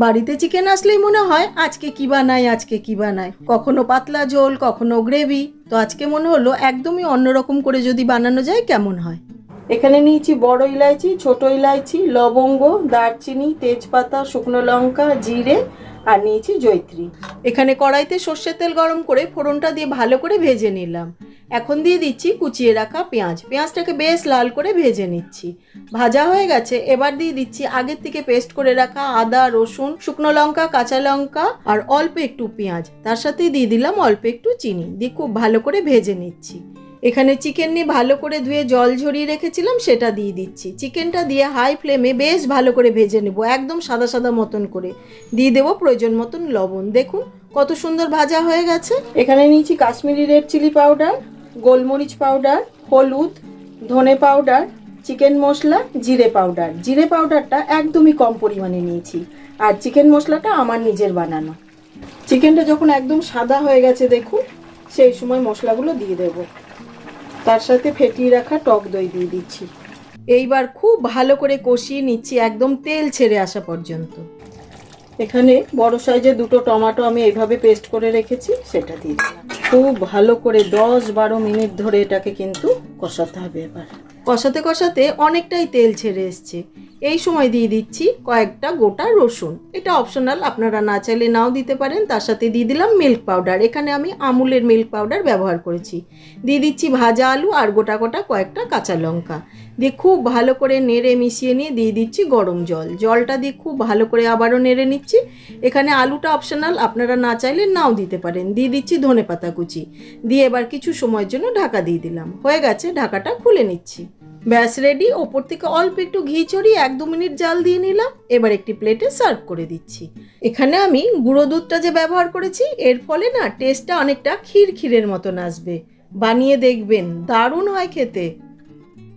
বাড়িতে চিকেন আসলেই মনে হয় আজকে কি বানাই, কখনো পাতলা ঝোল, কখনো গ্রেভি। তো আজকে মনে হলো একদমই অন্যরকম করে যদি বানানো যায় কেমন হয়। এখানে নিয়েছি বড় ইলাইচি, ছোট ইলাইচি, লবঙ্গ, দারচিনি, তেজপাতা, শুকনো লঙ্কা, জিরে আর নিয়েছি জয়িত্রী। এখানে কড়াইতে সর্ষের তেল গরম করে ফোড়নটা দিয়ে ভালো করে ভেজে নিলাম। এখন দিয়ে দিচ্ছি কুচিয়ে রাখা পেঁয়াজটাকে বেশ লাল করে ভেজে নিচ্ছি। ভাজা হয়ে গেছে, এবার দিয়ে দিচ্ছি আগের থেকে পেস্ট করে রাখা আদা, রসুন, শুকনো লঙ্কা, কাঁচা লঙ্কা আর অল্প একটু পেঁয়াজ, তার সাথে দিয়ে দিলাম অল্প একটু চিনি, দিয়ে খুব ভালো করে ভেজে নিচ্ছি। এখানে চিকেন নিয়ে ভালো করে ধুয়ে জল ঝরিয়ে রেখেছিলাম, সেটা দিয়ে দিচ্ছি। চিকেনটা দিয়ে হাই ফ্লেমে বেশ ভালো করে ভেজে নেব, একদম সাদা সাদা মতন করে। দিয়ে দেবো প্রয়োজন মতন লবণ। দেখুন কত সুন্দর ভাজা হয়ে গেছে। এখানে নিয়েছি কাশ্মীরি রেড চিলি পাউডার, গোলমরিচ পাউডার, হলুদ, ধনে পাউডার, চিকেন মশলা, জিরে পাউডার। জিরে পাউডারটা একদমই কম পরিমাণে নিয়েছি, আর চিকেন মশলাটা আমার নিজের বানানো। চিকেনটা যখন একদম সাদা হয়ে গেছে দেখুন, সেই সময় মশলাগুলো দিয়ে দেবো। তার সাথে ফেটিয়ে রাখা টক দই দিয়ে দিচ্ছি। এইবার খুব ভালো করে কষিয়ে নিচ্ছি একদম তেল ছেড়ে আসা পর্যন্ত। এখানে বড় সাইজের দুটো টমেটো আমি এইভাবে পেস্ট করে রেখেছি, সেটা দিয়ে দিলাম। খুব ভালো করে 10-12 মিনিট ধরে এটাকে কিন্তু কষাতে হবে। এবার কষাতে কষাতে অনেকটাই তেল ছেড়ে এসছে। এই সময় দিয়ে দিচ্ছি কয়েকটা গোটা রসুন। এটা অপশনাল, আপনারা না চাইলে নাও দিতে পারেন। তার সাথে দিয়ে দিলাম মিল্ক পাউডার, এখানে আমি আমুলের মিল্ক পাউডার ব্যবহার করেছি। দিয়ে দিচ্ছি ভাজা আলু আর গোটা গোটা কয়েকটা কাঁচা লঙ্কা দিয়ে খুব ভালো করে নেড়ে মিশিয়ে নিয়ে দিয়ে দিচ্ছি গরম জল। জলটা দিয়ে খুব ভালো করে আবারও নেড়ে নিচ্ছি। এখানে আলুটা অপশনাল, আপনারা না চাইলে নাও দিতে পারেন। দিয়ে দিচ্ছি ধনেপাতা কুচি, দিয়ে এবার কিছু সময়ের জন্য ঢাকা দিয়ে দিলাম। হয়ে গেছে, ঢাকাটা খুলে নিচ্ছি। ব্যাস রেডি। ওপর থেকে অল্প একটু ঘি ছড়িয়ে 1-2 মিনিট জাল দিয়ে নিলাম। এবার একটি প্লেটে সার্ভ করে দিচ্ছি। এখানে আমি গুঁড়ো দুধটা যে ব্যবহার করেছি, এর ফলে না টেস্টটা অনেকটা ক্ষীরের মতন আসবে। বানিয়ে দেখবেন, দারুণ হয় খেতে।